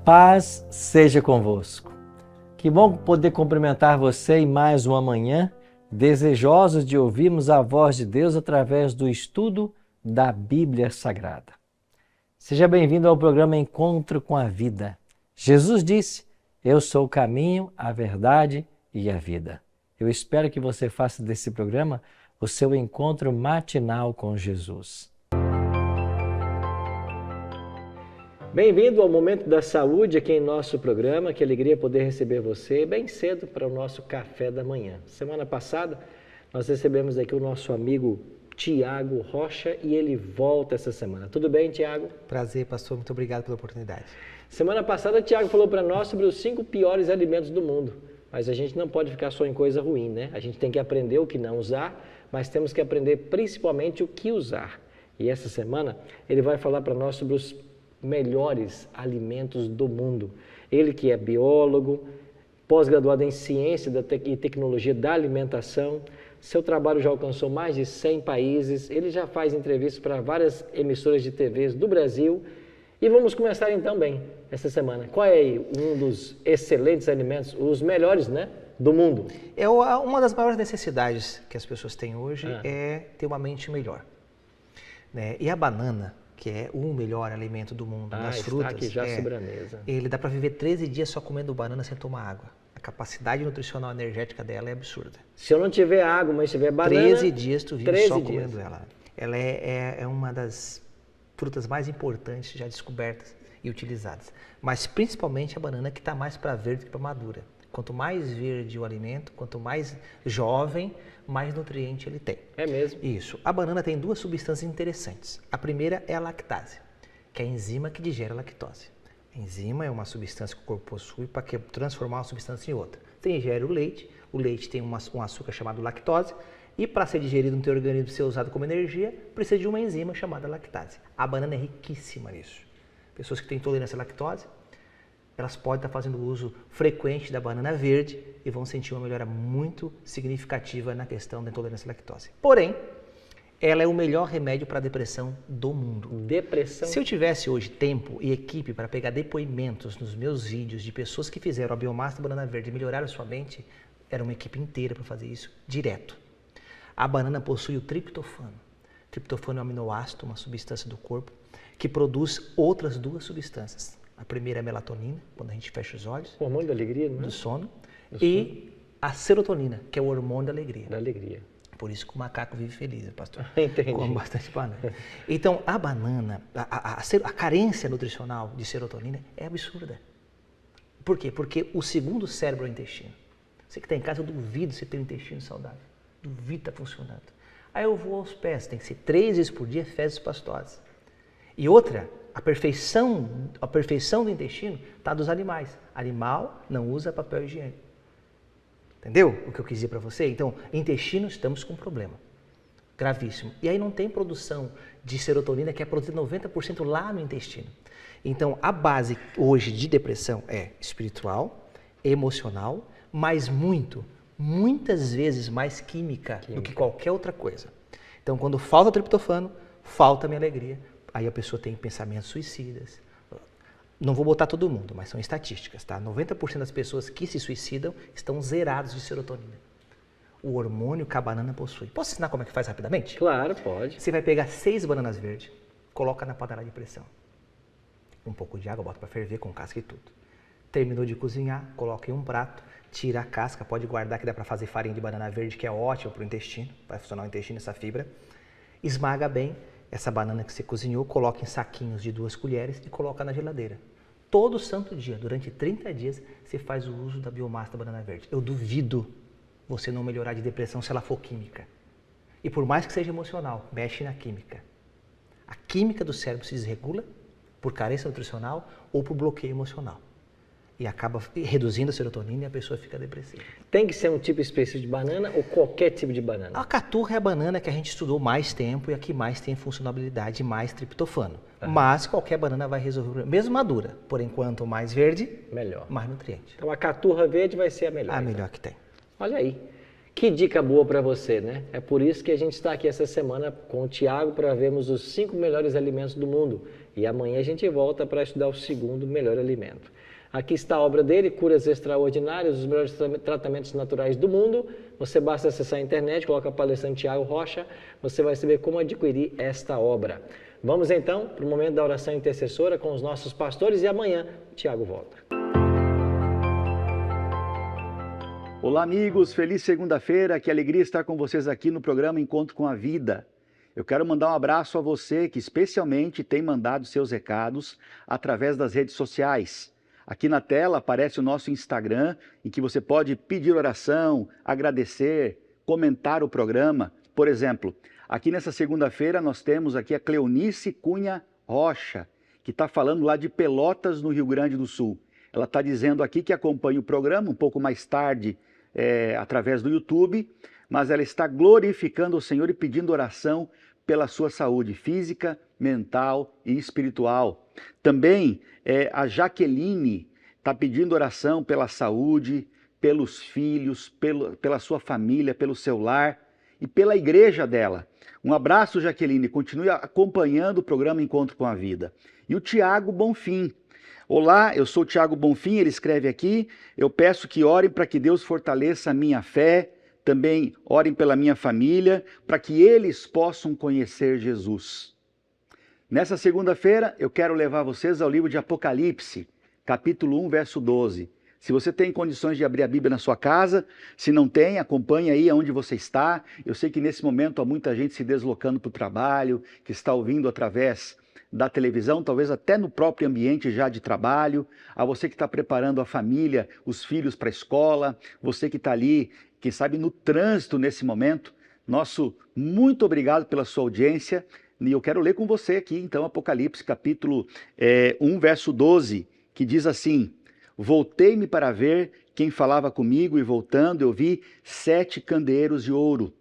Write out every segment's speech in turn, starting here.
Paz seja convosco. Que bom poder cumprimentar você em mais uma manhã, desejosos de ouvirmos a voz de Deus através do estudo da Bíblia Sagrada. Seja bem-vindo ao programa Encontro com a Vida. Jesus disse: eu sou o caminho, a verdade e a vida. Eu espero que você faça desse programa o seu encontro matinal com Jesus. Bem-vindo ao Momento da Saúde aqui em nosso programa. Que alegria poder receber você bem cedo para o nosso café da manhã. Semana passada nós recebemos aqui o nosso amigo Tiago Rocha e ele volta essa semana. Tudo bem, Tiago? Prazer, pastor. Muito obrigado pela oportunidade. Semana passada o Tiago falou para nós sobre os 5 piores alimentos do mundo. Mas a gente não pode ficar só em coisa ruim, né? A gente tem que aprender o que não usar, mas temos que aprender principalmente o que usar. E essa semana ele vai falar para nós sobre os melhores alimentos do mundo. Ele que é biólogo, pós-graduado em ciência e tecnologia da alimentação, seu trabalho já alcançou mais de 100 países, ele já faz entrevistas para várias emissoras de TVs do Brasil. E vamos começar então bem essa semana. Qual é um dos excelentes alimentos, os melhores, né, do mundo? Uma das maiores necessidades que as pessoas têm hoje é ter uma mente melhor, né? E a banana, que é o melhor alimento do mundo, das frutas, está aqui já sobre a mesa. Ele dá para viver 13 dias só comendo banana sem tomar água. A capacidade nutricional energética dela é absurda. Se eu não tiver água, mas tiver banana... 13 dias tu vive só comendo ela. Ela é uma das frutas mais importantes já descobertas e utilizadas. Mas principalmente a banana, que está mais para verde que para madura. Quanto mais verde o alimento, quanto mais jovem, mais nutriente ele tem. É mesmo? Isso. A banana tem 2 substâncias interessantes. A primeira é a lactase, que é a enzima que digere a lactose. A enzima é uma substância que o corpo possui para transformar uma substância em outra. Você ingere o leite tem um açúcar chamado lactose, e para ser digerido no teu organismo e ser usado como energia, precisa de uma enzima chamada lactase. A banana é riquíssima nisso. Pessoas que têm intolerância à lactose, elas podem estar fazendo uso frequente da banana verde e vão sentir uma melhora muito significativa na questão da intolerância à lactose. Porém, ela é o melhor remédio para a depressão do mundo. Depressão? Se eu tivesse hoje tempo e equipe para pegar depoimentos nos meus vídeos de pessoas que fizeram a biomassa da banana verde e melhoraram a sua mente, era uma equipe inteira para fazer isso direto. A banana possui o triptofano. O triptofano é um aminoácido, uma substância do corpo, que produz outras 2 substâncias. A primeira é a melatonina, quando a gente fecha os olhos. O hormônio da alegria, não é? Do sono. E a serotonina, que é o hormônio da alegria. Da alegria. Por isso que o macaco vive feliz, pastor. Entendi. Come bastante banana. Então, a banana, a carência nutricional de serotonina é absurda. Por quê? Porque o segundo cérebro é o intestino. Você que está em casa, eu duvido você ter um intestino saudável. Duvido estar funcionando. Aí eu vou aos pés, tem que ser 3 vezes por dia fezes pastosas. E outra, a perfeição do intestino está dos animais. Animal não usa papel higiênico. Entendeu o que eu quis dizer para você? Então, intestino, estamos com um problema gravíssimo. E aí não tem produção de serotonina, que é produzida 90% lá no intestino. Então, a base hoje de depressão é espiritual, emocional, mas muitas vezes mais química do que qualquer outra coisa. Então, quando falta triptofano, falta a minha alegria. Aí a pessoa tem pensamentos suicidas. Não vou botar todo mundo, mas são estatísticas, tá? 90% das pessoas que se suicidam estão zerados de serotonina. O hormônio que a banana possui. Posso ensinar como é que faz rapidamente? Claro, pode. Você vai pegar 6 bananas verdes, coloca na panela de pressão. Um pouco de água, bota para ferver com casca e tudo. Terminou de cozinhar, coloca em um prato, tira a casca, pode guardar que dá para fazer farinha de banana verde, que é ótimo para o intestino, vai funcionar o intestino, essa fibra. Esmaga bem essa banana que você cozinhou, coloca em saquinhos de 2 colheres e coloca na geladeira. Todo santo dia, durante 30 dias, você faz o uso da biomassa da banana verde. Eu duvido você não melhorar de depressão se ela for química. E por mais que seja emocional, mexe na química. A química do cérebro se desregula por carência nutricional ou por bloqueio emocional. E acaba reduzindo a serotonina e a pessoa fica depressiva. Tem que ser um tipo específico de banana ou qualquer tipo de banana? A caturra é a banana que a gente estudou mais tempo e a que mais tem funcionalidade, mais triptofano. Mas qualquer banana vai resolver, mesmo madura. Por enquanto, mais verde, melhor, mais nutriente. Então a caturra verde vai ser a melhor. A melhor que tem. Olha aí. Que dica boa para você, né? É por isso que a gente está aqui essa semana com o Tiago para vermos os 5 melhores alimentos do mundo. E amanhã a gente volta para estudar o segundo melhor alimento. Aqui está a obra dele, Curas Extraordinárias, os melhores tratamentos naturais do mundo. Você basta acessar a internet, coloca a palestrante Tiago Rocha, você vai saber como adquirir esta obra. Vamos então para o momento da oração intercessora com os nossos pastores e amanhã o Tiago volta. Olá amigos, feliz segunda-feira, que alegria estar com vocês aqui no programa Encontro com a Vida. Eu quero mandar um abraço a você que especialmente tem mandado seus recados através das redes sociais. Aqui na tela aparece o nosso Instagram, em que você pode pedir oração, agradecer, comentar o programa. Por exemplo, aqui nessa segunda-feira nós temos aqui a Cleonice Cunha Rocha, que está falando lá de Pelotas, no Rio Grande do Sul. Ela está dizendo aqui que acompanha o programa um pouco mais tarde, através do YouTube, mas ela está glorificando o Senhor e pedindo oração pela sua saúde física, mental e espiritual. Também a Jaqueline está pedindo oração pela saúde, pelos filhos, pela sua família, pelo seu lar e pela igreja dela. Um abraço, Jaqueline, continue acompanhando o programa Encontro com a Vida. E o Tiago Bonfim. Olá, eu sou o Tiago Bonfim, ele escreve aqui, eu peço que orem para que Deus fortaleça a minha fé, também orem pela minha família, para que eles possam conhecer Jesus. Nessa segunda-feira, eu quero levar vocês ao livro de Apocalipse, capítulo 1, verso 12. Se você tem condições de abrir a Bíblia na sua casa, se não tem, acompanhe aí onde você está. Eu sei que nesse momento há muita gente se deslocando para o trabalho, que está ouvindo através da televisão, talvez até no próprio ambiente já de trabalho, a você que está preparando a família, os filhos para a escola, você que está ali, quem sabe no trânsito nesse momento. Nosso muito obrigado pela sua audiência e eu quero ler com você aqui então Apocalipse capítulo 1 verso 12, que diz assim: voltei-me para ver quem falava comigo e voltando eu vi 7 candeeiros de ouro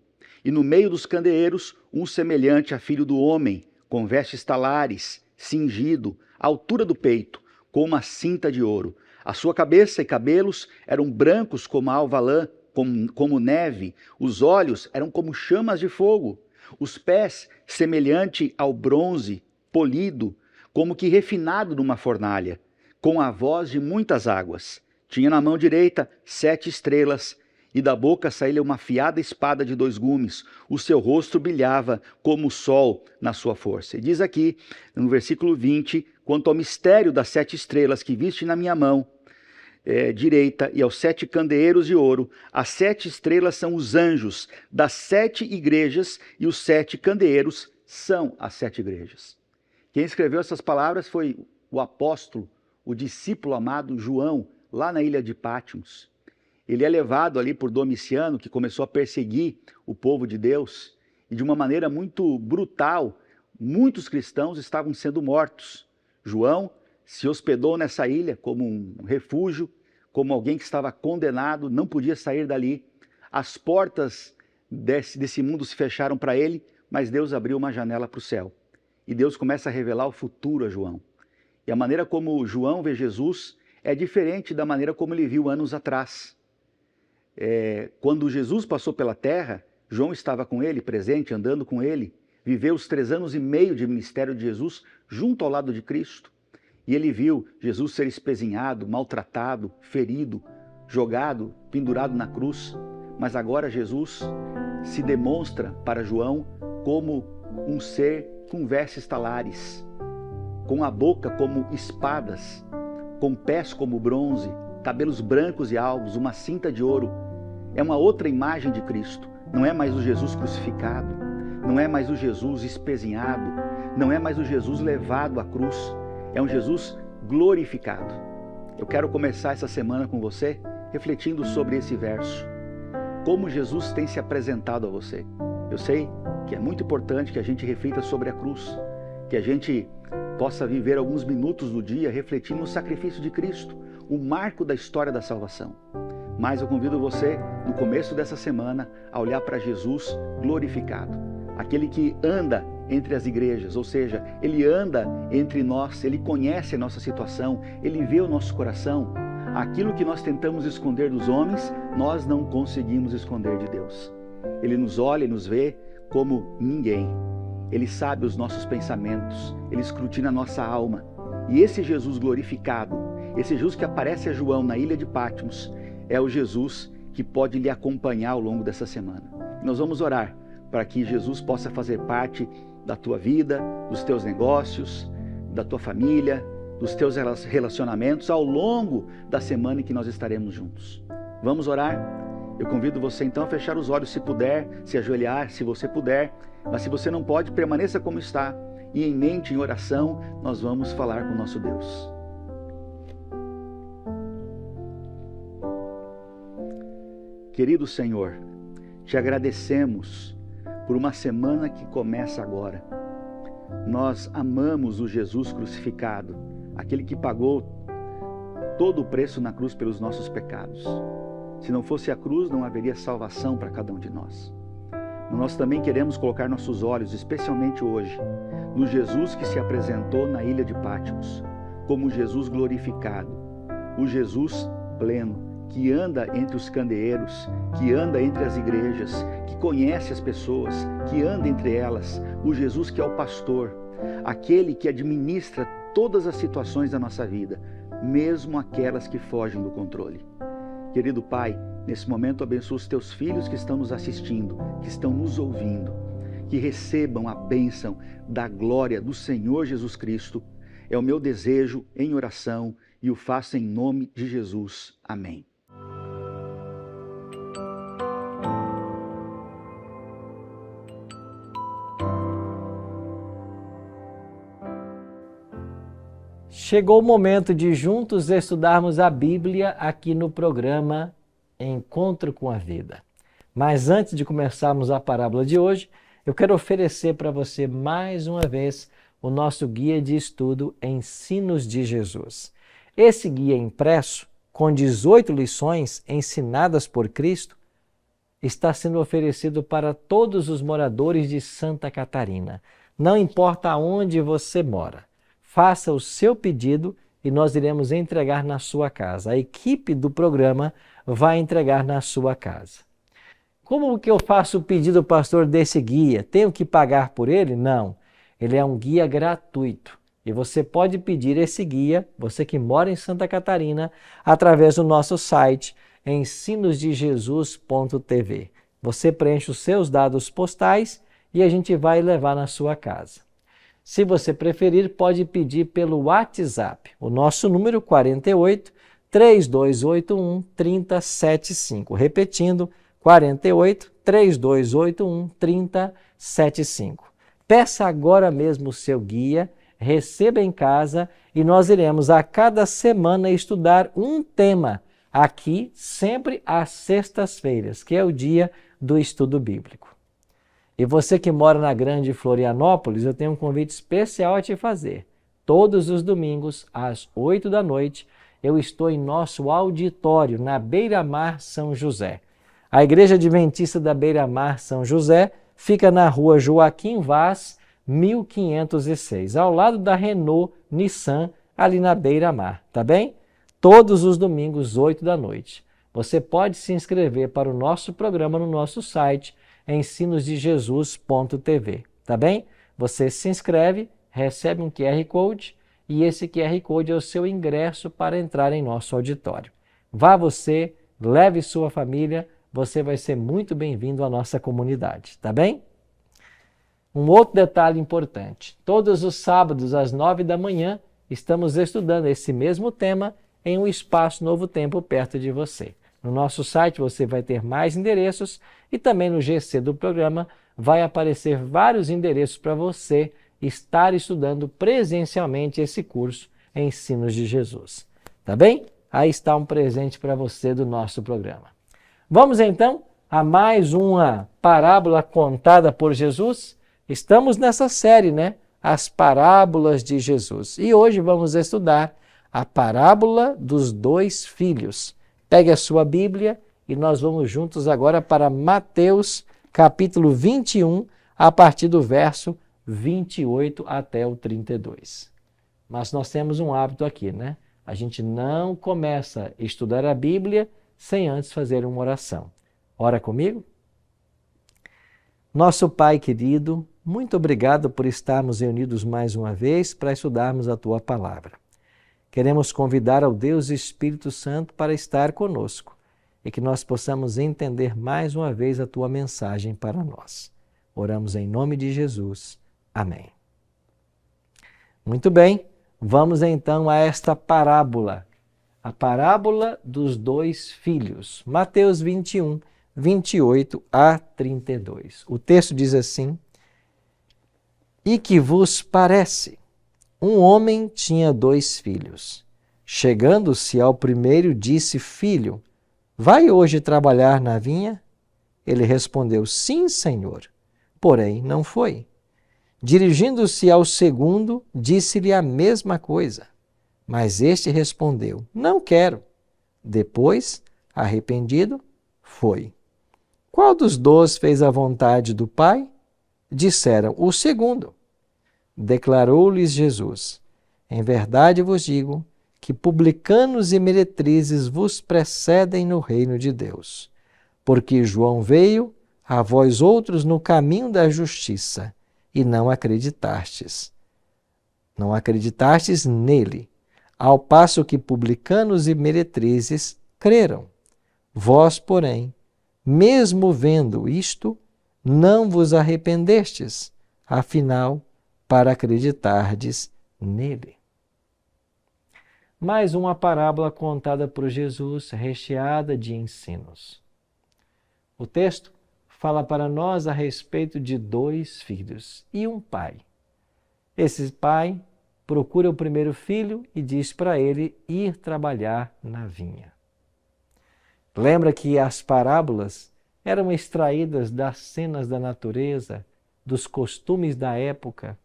e no meio dos candeeiros um semelhante a filho do homem, com vestes talares, cingido, à altura do peito, com uma cinta de ouro. A sua cabeça e cabelos eram brancos como a alva lã, como neve. Os olhos eram como chamas de fogo. Os pés semelhante ao bronze, polido, como que refinado numa fornalha, com a voz de muitas águas. Tinha na mão direita 7 estrelas, e da boca saía-lhe uma afiada espada de 2 gumes. O seu rosto brilhava como o sol na sua força. E diz aqui, no versículo 20, quanto ao mistério das 7 estrelas que viste na minha mão direita e aos 7 candeeiros de ouro, as 7 estrelas são os anjos das 7 igrejas e os 7 candeeiros são as 7 igrejas. Quem escreveu essas palavras foi o apóstolo, o discípulo amado João, lá na ilha de Patmos. Ele é levado ali por Domiciano, que começou a perseguir o povo de Deus, e de uma maneira muito brutal, muitos cristãos estavam sendo mortos. João se hospedou nessa ilha como um refúgio, como alguém que estava condenado, não podia sair dali. As portas desse mundo se fecharam para ele, mas Deus abriu uma janela para o céu. E Deus começa a revelar o futuro a João. E a maneira como João vê Jesus é diferente da maneira como ele viu anos atrás. Quando Jesus passou pela terra, João estava com ele, presente, andando com ele, viveu os 3 anos e meio de ministério de Jesus junto ao lado de Cristo. E ele viu Jesus ser espezinhado, maltratado, ferido, jogado, pendurado na cruz. Mas agora Jesus se demonstra para João como um ser com vestes talares, com a boca como espadas, com pés como bronze, cabelos brancos e alvos, uma cinta de ouro. É uma outra imagem de Cristo. Não é mais o Jesus crucificado, não é mais o Jesus espezinhado, não é mais o Jesus levado à cruz. É um Jesus glorificado. Eu quero começar essa semana com você refletindo sobre esse verso. Como Jesus tem se apresentado a você. Eu sei que é muito importante que a gente reflita sobre a cruz, que a gente possa viver alguns minutos do dia refletindo no sacrifício de Cristo, o marco da história da salvação. Mas eu convido você, no começo dessa semana, a olhar para Jesus glorificado, aquele que anda entre as igrejas, ou seja, ele anda entre nós, ele conhece a nossa situação, ele vê o nosso coração, Aquilo que nós tentamos esconder dos homens, nós não conseguimos esconder de Deus. Ele nos olha e nos vê como ninguém. Ele sabe os nossos pensamentos, Ele escrutina a nossa alma. E esse Jesus glorificado, esse Jesus que aparece a João na ilha de Patmos, é o Jesus que pode lhe acompanhar ao longo dessa semana. E nós vamos orar para que Jesus possa fazer parte da tua vida, dos teus negócios, da tua família, dos teus relacionamentos ao longo da semana em que nós estaremos juntos. Vamos orar? Eu convido você então a fechar os olhos se puder, se ajoelhar se você puder, mas se você não pode, permaneça como está e em mente, em oração, nós vamos falar com o nosso Deus. Querido Senhor, te agradecemos por uma semana que começa agora. Nós amamos o Jesus crucificado, aquele que pagou todo o preço na cruz pelos nossos pecados. Se não fosse a cruz, não haveria salvação para cada um de nós. Nós também queremos colocar nossos olhos, especialmente hoje, no Jesus que se apresentou na ilha de Patmos, como Jesus glorificado, o Jesus pleno, que anda entre os candeeiros, que anda entre as igrejas, que conhece as pessoas, que anda entre elas, o Jesus que é o pastor, aquele que administra todas as situações da nossa vida, mesmo aquelas que fogem do controle. Querido Pai, nesse momento abençoa os teus filhos que estão nos assistindo, que estão nos ouvindo, que recebam a bênção da glória do Senhor Jesus Cristo. É o meu desejo em oração e o faço em nome de Jesus. Amém. Chegou o momento de juntos estudarmos a Bíblia aqui no programa Encontro com a Vida. Mas antes de começarmos a parábola de hoje, eu quero oferecer para você mais uma vez o nosso guia de estudo Ensinos de Jesus. Esse guia impresso, com 18 lições ensinadas por Cristo, está sendo oferecido para todos os moradores de Santa Catarina. Não importa aonde você mora. Faça o seu pedido e nós iremos entregar na sua casa. A equipe do programa vai entregar na sua casa. Como que eu faço o pedido, pastor, desse guia? Tenho que pagar por ele? Não. Ele é um guia gratuito. E você pode pedir esse guia, você que mora em Santa Catarina, através do nosso site ensinosdejesus.tv. Você preenche os seus dados postais e a gente vai levar na sua casa. Se você preferir, pode pedir pelo WhatsApp. O nosso número 48 3281 3075. Repetindo, 48 3281 3075. Peça agora mesmo o seu guia, receba em casa e nós iremos a cada semana estudar um tema aqui, sempre às sextas-feiras, que é o dia do estudo bíblico. E você que mora na Grande Florianópolis, eu tenho um convite especial a te fazer. Todos os domingos, às 8 da noite, eu estou em nosso auditório, na Beira-Mar São José. A Igreja Adventista da Beira-Mar São José fica na rua Joaquim Vaz, 1506, ao lado da Renault Nissan, ali na Beira-Mar, tá bem? Todos os domingos, 8 da noite. Você pode se inscrever para o nosso programa no nosso site, ensinosdejesus.tv, tá bem? Você se inscreve, recebe um QR Code e esse QR Code é o seu ingresso para entrar em nosso auditório. Vá você, leve sua família, você vai ser muito bem-vindo à nossa comunidade, tá bem? Um outro detalhe importante, todos os sábados às 9 da manhã estamos estudando esse mesmo tema em um espaço Novo Tempo perto de você. No nosso site você vai ter mais endereços e também no GC do programa vai aparecer vários endereços para você estar estudando presencialmente esse curso Ensinos de Jesus. Tá bem? Aí está um presente para você do nosso programa. Vamos então a mais uma parábola contada por Jesus? Estamos nessa série, né? As parábolas de Jesus. E hoje vamos estudar a parábola dos dois filhos. Pegue a sua Bíblia e nós vamos juntos agora para Mateus, capítulo 21, a partir do verso 28 até o 32. Mas nós temos um hábito aqui, né? A gente não começa a estudar a Bíblia sem antes fazer uma oração. Ora comigo? Nosso Pai querido, muito obrigado por estarmos reunidos mais uma vez para estudarmos a Tua Palavra. Queremos convidar ao Deus Espírito Santo para estar conosco e que nós possamos entender mais uma vez a Tua mensagem para nós. Oramos em nome de Jesus. Amém. Muito bem, vamos então a esta parábola. A parábola dos dois filhos. Mateus 21, 28 a 32. O texto diz assim: E que vos parece? Um homem tinha 2 filhos. Chegando-se ao primeiro, disse: Filho, vai hoje trabalhar na vinha? Ele respondeu: Sim, senhor. Porém, não foi. Dirigindo-se ao segundo, disse-lhe a mesma coisa. Mas este respondeu: Não quero. Depois, arrependido, foi. Qual dos 2 fez a vontade do Pai? Disseram: O segundo. Declarou-lhes Jesus: Em verdade vos digo que publicanos e meretrizes vos precedem no reino de Deus. Porque João veio a vós outros no caminho da justiça, e não acreditastes. Não acreditastes nele, ao passo que publicanos e meretrizes creram. Vós, porém, mesmo vendo isto, não vos arrependestes, afinal, para acreditardes nele. Mais uma parábola contada por Jesus, recheada de ensinos. O texto fala para nós a respeito de 2 filhos e um pai. Esse pai procura o primeiro filho e diz para ele ir trabalhar na vinha. Lembra que as parábolas eram extraídas das cenas da natureza, dos costumes da época,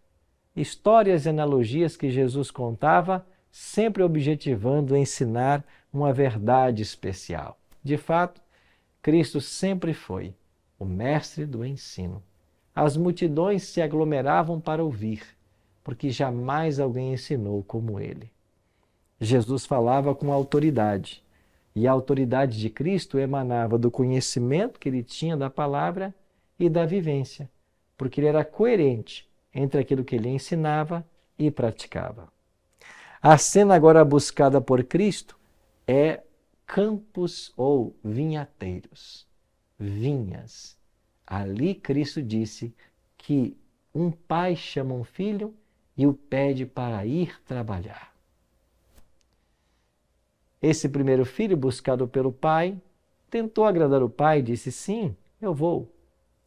histórias e analogias que Jesus contava, sempre objetivando ensinar uma verdade especial. De fato, Cristo sempre foi o mestre do ensino. As multidões se aglomeravam para ouvir, porque jamais alguém ensinou como ele. Jesus falava com autoridade, e a autoridade de Cristo emanava do conhecimento que ele tinha da palavra e da vivência, porque ele era coerente entre aquilo que ele ensinava e praticava. A cena agora buscada por Cristo é campos ou vinhateiros, vinhas. Ali Cristo disse que um pai chama um filho e o pede para ir trabalhar. Esse primeiro filho, buscado pelo pai, tentou agradar o pai e disse: Sim, eu vou.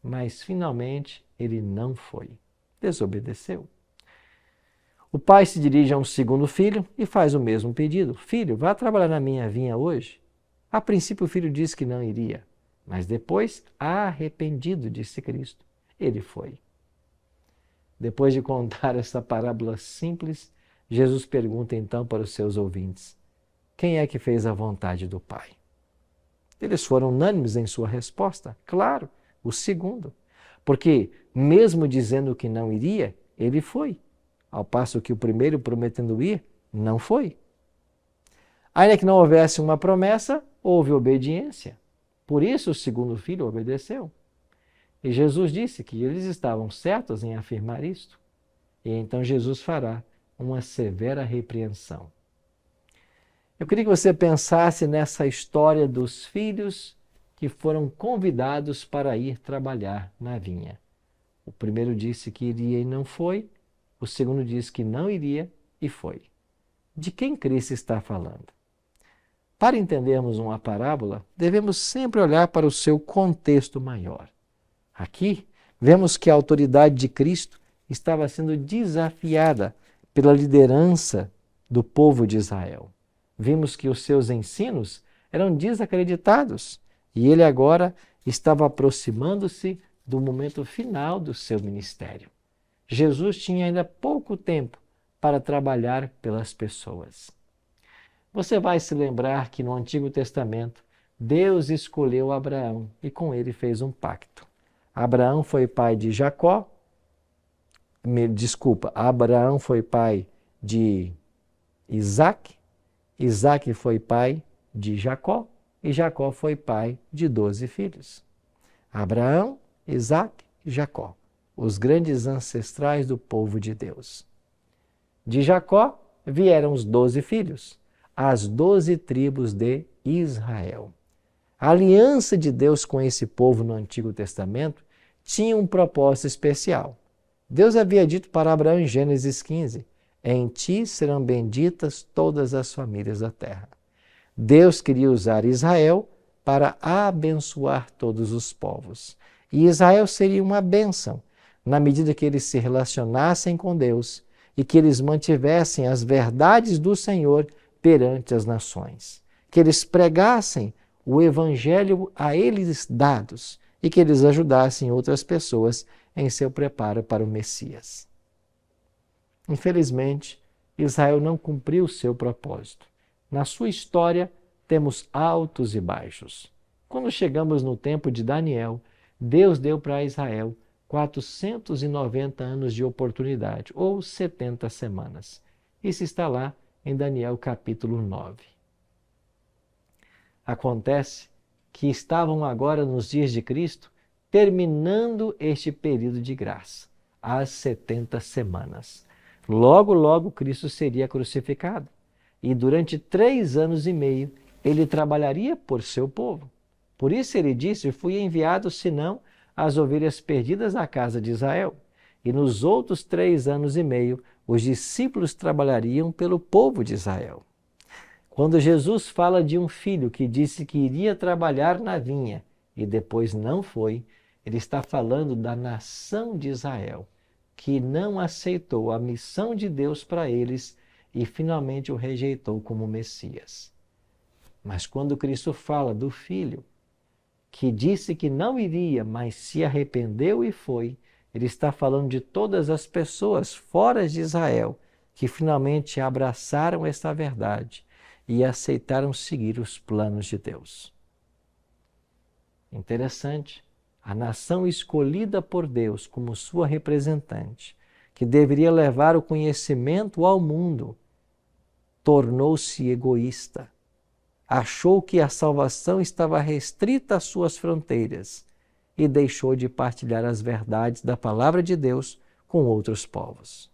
Mas finalmente ele não foi. Desobedeceu. O pai se dirige a um segundo filho e faz o mesmo pedido: Filho, vá trabalhar na minha vinha hoje. A princípio o filho disse que não iria, mas depois, arrependido, disse Cristo, ele foi. Depois de contar essa parábola simples, Jesus pergunta então para os seus ouvintes: Quem é que fez a vontade do Pai? Eles foram unânimes em sua resposta. Claro, o segundo. Porque, mesmo dizendo que não iria, ele foi. Ao passo que o primeiro, prometendo ir, não foi. Ainda que não houvesse uma promessa, houve obediência. Por isso o segundo filho obedeceu. E Jesus disse que eles estavam certos em afirmar isto. E então Jesus fará uma severa repreensão. Eu queria que você pensasse nessa história dos filhos que foram convidados para ir trabalhar na vinha. O primeiro disse que iria e não foi. O segundo disse que não iria e foi. De quem Cristo está falando? Para entendermos uma parábola, devemos sempre olhar para o seu contexto maior. Aqui, vemos que a autoridade de Cristo estava sendo desafiada pela liderança do povo de Israel. Vimos que os seus ensinos eram desacreditados e ele agora estava aproximando-se do momento final do seu ministério. Jesus tinha ainda pouco tempo para trabalhar pelas pessoas. Você vai se lembrar que no Antigo Testamento, Deus escolheu Abraão e com ele fez um pacto. Abraão foi pai de Jacó, Abraão foi pai de Isaac Isaque foi pai de Jacó e Jacó foi pai de 12 filhos. Abraão, Isaque e Jacó, os grandes ancestrais do povo de Deus. De Jacó vieram os 12 filhos, as 12 tribos de Israel. A aliança de Deus com esse povo no Antigo Testamento tinha um propósito especial. Deus havia dito para Abraão em Gênesis 15, em ti serão benditas todas as famílias da terra. Deus queria usar Israel para abençoar todos os povos. E Israel seria uma bênção, na medida que eles se relacionassem com Deus e que eles mantivessem as verdades do Senhor perante as nações. Que eles pregassem o evangelho a eles dados e que eles ajudassem outras pessoas em seu preparo para o Messias. Infelizmente, Israel não cumpriu o seu propósito. Na sua história, temos altos e baixos. Quando chegamos no tempo de Daniel, Deus deu para Israel 490 anos de oportunidade, ou 70 semanas. Isso está lá em Daniel capítulo 9. Acontece que estavam agora nos dias de Cristo terminando este período de graça, as 70 semanas. Logo, logo Cristo seria crucificado e durante 3 anos e meio ele trabalharia por seu povo. Por isso ele disse, fui enviado senão as ovelhas perdidas à casa de Israel. E nos outros 3 anos e meio os discípulos trabalhariam pelo povo de Israel. Quando Jesus fala de um filho que disse que iria trabalhar na vinha e depois não foi, ele está falando da nação de Israel, que não aceitou a missão de Deus para eles e finalmente o rejeitou como Messias. Mas quando Cristo fala do filho, que disse que não iria, mas se arrependeu e foi, ele está falando de todas as pessoas fora de Israel que finalmente abraçaram esta verdade e aceitaram seguir os planos de Deus. Interessante, a nação escolhida por Deus como sua representante, que deveria levar o conhecimento ao mundo, tornou-se egoísta. Achou que a salvação estava restrita às suas fronteiras e deixou de partilhar as verdades da palavra de Deus com outros povos.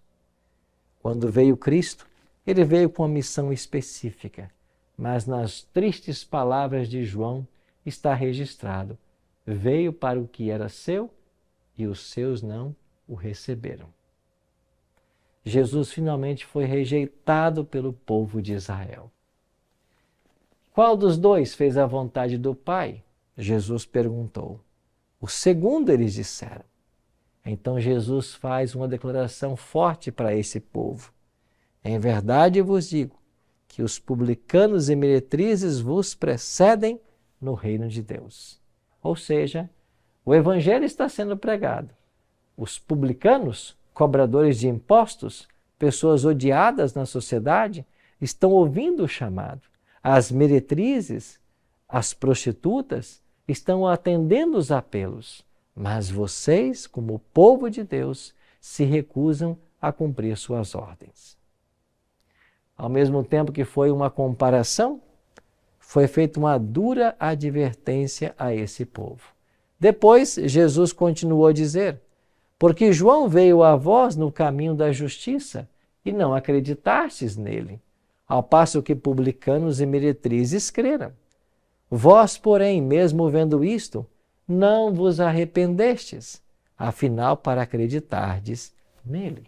Quando veio Cristo, ele veio com uma missão específica, mas nas tristes palavras de João está registrado: veio para o que era seu e os seus não o receberam. Jesus finalmente foi rejeitado pelo povo de Israel. Qual dos dois fez a vontade do Pai? Jesus perguntou. O segundo, eles disseram. Então Jesus faz uma declaração forte para esse povo. Em verdade vos digo que os publicanos e meretrizes vos precedem no reino de Deus. Ou seja, o evangelho está sendo pregado. Os publicanos, cobradores de impostos, pessoas odiadas na sociedade, estão ouvindo o chamado. As meretrizes, as prostitutas, estão atendendo os apelos, mas vocês, como povo de Deus, se recusam a cumprir suas ordens. Ao mesmo tempo que foi uma comparação, foi feita uma dura advertência a esse povo. Depois, Jesus continuou a dizer: porque João veio a vós no caminho da justiça e não acreditastes nele, ao passo que publicanos e meretrizes creram. Vós, porém, mesmo vendo isto, não vos arrependestes, afinal, para acreditardes nele.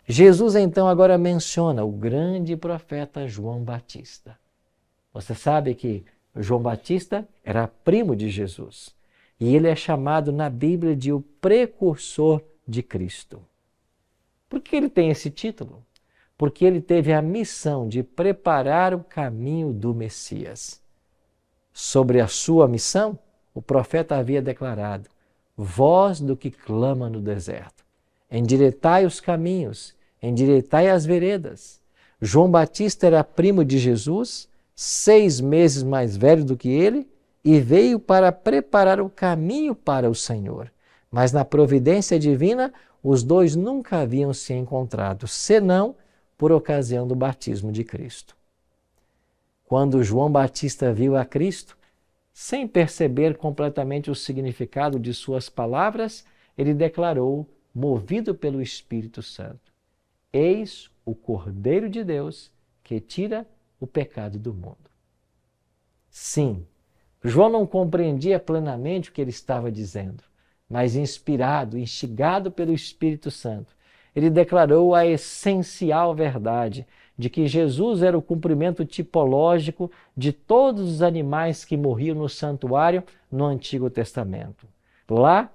Jesus, então, agora menciona o grande profeta João Batista. Você sabe que João Batista era primo de Jesus e ele é chamado na Bíblia de o precursor de Cristo. Por que ele tem esse título? Porque ele teve a missão de preparar o caminho do Messias. Sobre a sua missão, o profeta havia declarado: voz do que clama no deserto, endireitai os caminhos, endireitai as veredas. João Batista era primo de Jesus, 6 meses mais velho do que ele, e veio para preparar o caminho para o Senhor. Mas na providência divina, os dois nunca haviam se encontrado, senão por ocasião do batismo de Cristo. quando João Batista viu a Cristo, sem perceber completamente o significado de suas palavras, ele declarou, movido pelo Espírito Santo: Eis o Cordeiro de Deus que tira o pecado do mundo. Sim, João não compreendia plenamente o que ele estava dizendo, mas inspirado, instigado pelo Espírito Santo, ele declarou a essencial verdade de que Jesus era o cumprimento tipológico de todos os animais que morriam no santuário no Antigo Testamento. Lá,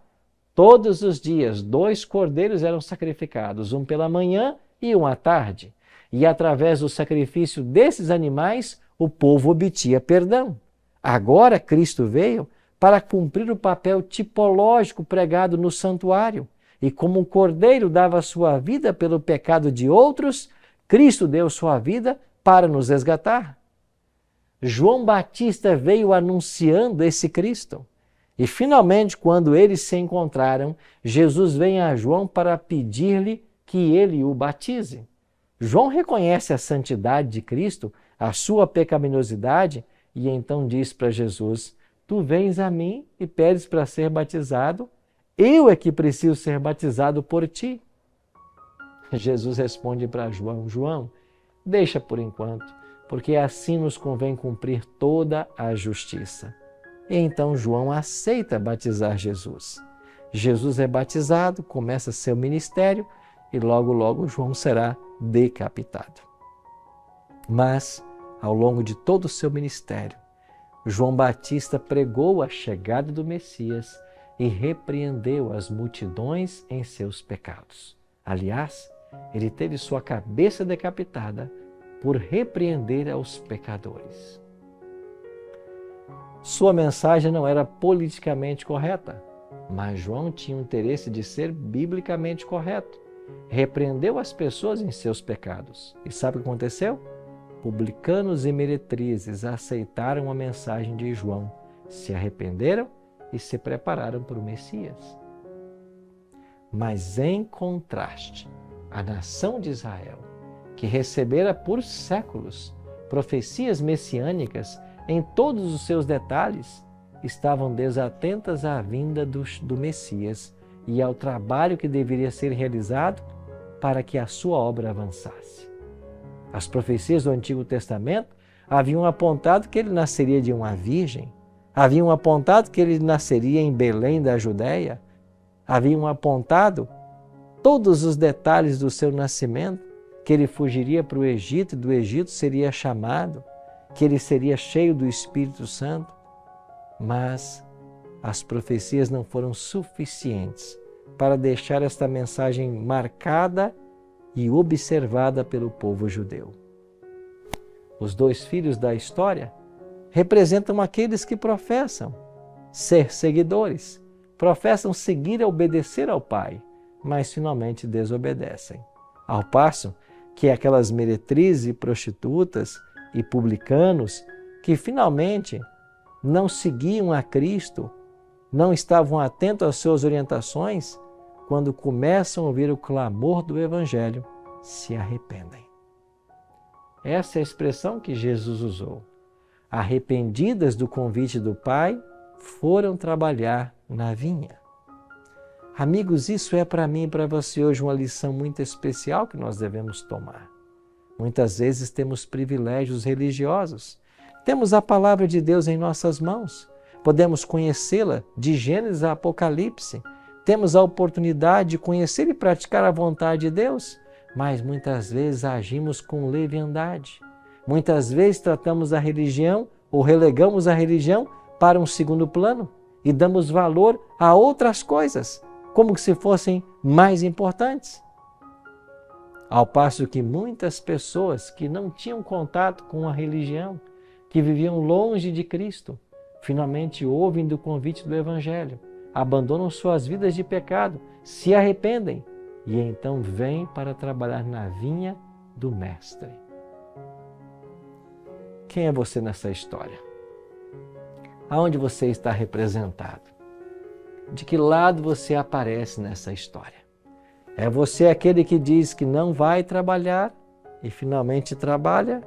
todos os dias, 2 cordeiros eram sacrificados, um pela manhã e um à tarde. E através do sacrifício desses animais, o povo obtinha perdão. Agora Cristo veio para cumprir o papel tipológico pregado no santuário. E como o cordeiro dava sua vida pelo pecado de outros, Cristo deu sua vida para nos resgatar. João Batista veio anunciando esse Cristo. E finalmente, quando eles se encontraram, Jesus vem a João para pedir-lhe que ele o batize. João reconhece a santidade de Cristo, a sua pecaminosidade, e então diz para Jesus: Tu vens a mim e pedes para ser batizado? Eu é que preciso ser batizado por ti. Jesus responde para João: João, deixa por enquanto, porque assim nos convém cumprir toda a justiça. E então João aceita batizar Jesus. Jesus é batizado, começa seu ministério e logo João será decapitado. Mas, ao longo de todo o seu ministério, João Batista pregou a chegada do Messias e repreendeu as multidões em seus pecados. Aliás, ele teve sua cabeça decapitada por repreender aos pecadores. Sua mensagem não era politicamente correta, mas João tinha o interesse de ser biblicamente correto. Repreendeu as pessoas em seus pecados. E sabe o que aconteceu? Publicanos e meretrizes aceitaram a mensagem de João, se arrependeram e se prepararam para o Messias. Mas em contraste, a nação de Israel, que recebera por séculos profecias messiânicas em todos os seus detalhes, estavam desatentas à vinda do Messias e ao trabalho que deveria ser realizado para que a sua obra avançasse. As profecias do Antigo Testamento haviam apontado que ele nasceria de uma virgem, haviam apontado que ele nasceria em Belém da Judéia, haviam apontado todos os detalhes do seu nascimento, que ele fugiria para o Egito e do Egito seria chamado, que ele seria cheio do Espírito Santo. Mas as profecias não foram suficientes para deixar esta mensagem marcada e observada pelo povo judeu. Os 2 filhos da história representam aqueles que professam ser seguidores, professam seguir e obedecer ao Pai, mas finalmente desobedecem. Ao passo que aquelas meretrizes e prostitutas e publicanos que finalmente não seguiam a Cristo, não estavam atentos às suas orientações, quando começam a ouvir o clamor do Evangelho, se arrependem. Essa é a expressão que Jesus usou. Arrependidas do convite do Pai, foram trabalhar na vinha. Amigos, isso é para mim e para você hoje uma lição muito especial que nós devemos tomar. Muitas vezes temos privilégios religiosos, temos a palavra de Deus em nossas mãos, podemos conhecê-la de Gênesis a Apocalipse, temos a oportunidade de conhecer e praticar a vontade de Deus, mas muitas vezes agimos com leviandade. Muitas vezes tratamos a religião ou relegamos a religião para um segundo plano e damos valor a outras coisas, como se fossem mais importantes. Ao passo que muitas pessoas que não tinham contato com a religião, que viviam longe de Cristo, finalmente ouvem do convite do Evangelho, abandonam suas vidas de pecado, se arrependem e então vêm para trabalhar na vinha do Mestre. Quem é você nessa história? Aonde você está representado? De que lado você aparece nessa história? É você aquele que diz que não vai trabalhar e finalmente trabalha?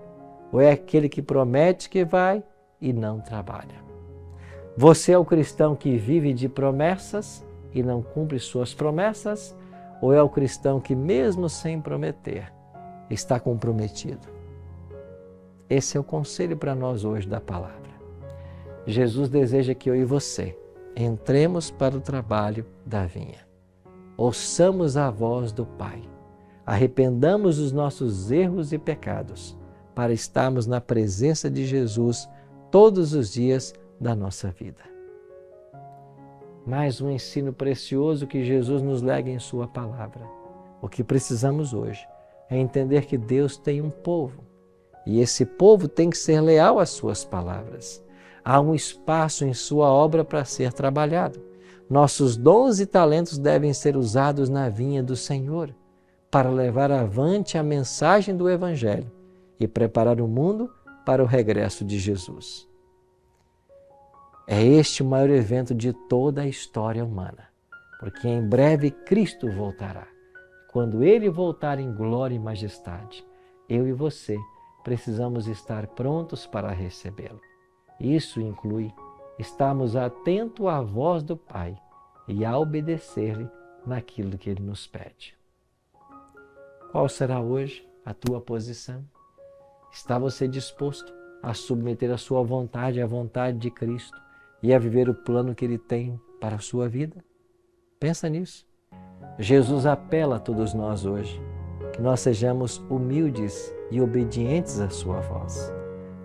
Ou é aquele que promete que vai e não trabalha? Você é o cristão que vive de promessas e não cumpre suas promessas? Ou é o cristão que, mesmo sem prometer, está comprometido? Esse é o conselho para nós hoje da palavra. Jesus deseja que eu e você entremos para o trabalho da vinha. Ouçamos a voz do Pai. Arrependamos dos nossos erros e pecados para estarmos na presença de Jesus todos os dias da nossa vida. Mais um ensino precioso que Jesus nos lega em sua palavra. O que precisamos hoje é entender que Deus tem um povo e esse povo tem que ser leal às suas palavras. Há um espaço em sua obra para ser trabalhado. Nossos dons e talentos devem ser usados na vinha do Senhor para levar avante a mensagem do Evangelho e preparar o mundo para o regresso de Jesus. É este o maior evento de toda a história humana, porque em breve Cristo voltará. Quando Ele voltar em glória e majestade, eu e você precisamos estar prontos para recebê-lo. Isso inclui estarmos atentos à voz do Pai e a obedecer-lhe naquilo que Ele nos pede. Qual será hoje a tua posição? Está você disposto a submeter a sua vontade à vontade de Cristo e a viver o plano que Ele tem para a sua vida? Pensa nisso. Jesus apela a todos nós hoje, que nós sejamos humildes e obedientes à sua voz,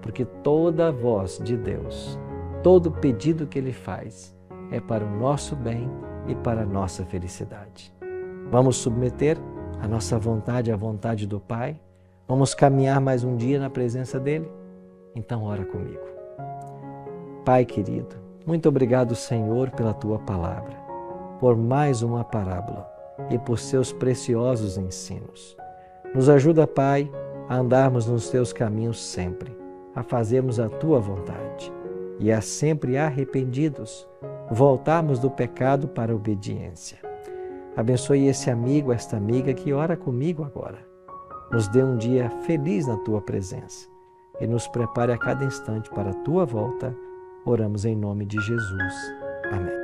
porque toda a voz de Deus, todo pedido que Ele faz é para o nosso bem e para a nossa felicidade. Vamos submeter a nossa vontade à vontade do Pai? Vamos caminhar mais um dia na presença dEle? Então ora comigo. Pai querido, muito obrigado, Senhor, pela Tua palavra, por mais uma parábola e por seus preciosos ensinos. Nos ajuda, Pai, a andarmos nos Teus caminhos sempre, a fazermos a Tua vontade e a sempre arrependidos voltarmos do pecado para a obediência. Abençoe esse amigo, esta amiga que ora comigo agora. Nos dê um dia feliz na Tua presença e nos prepare a cada instante para a Tua volta. Oramos em nome de Jesus. Amém.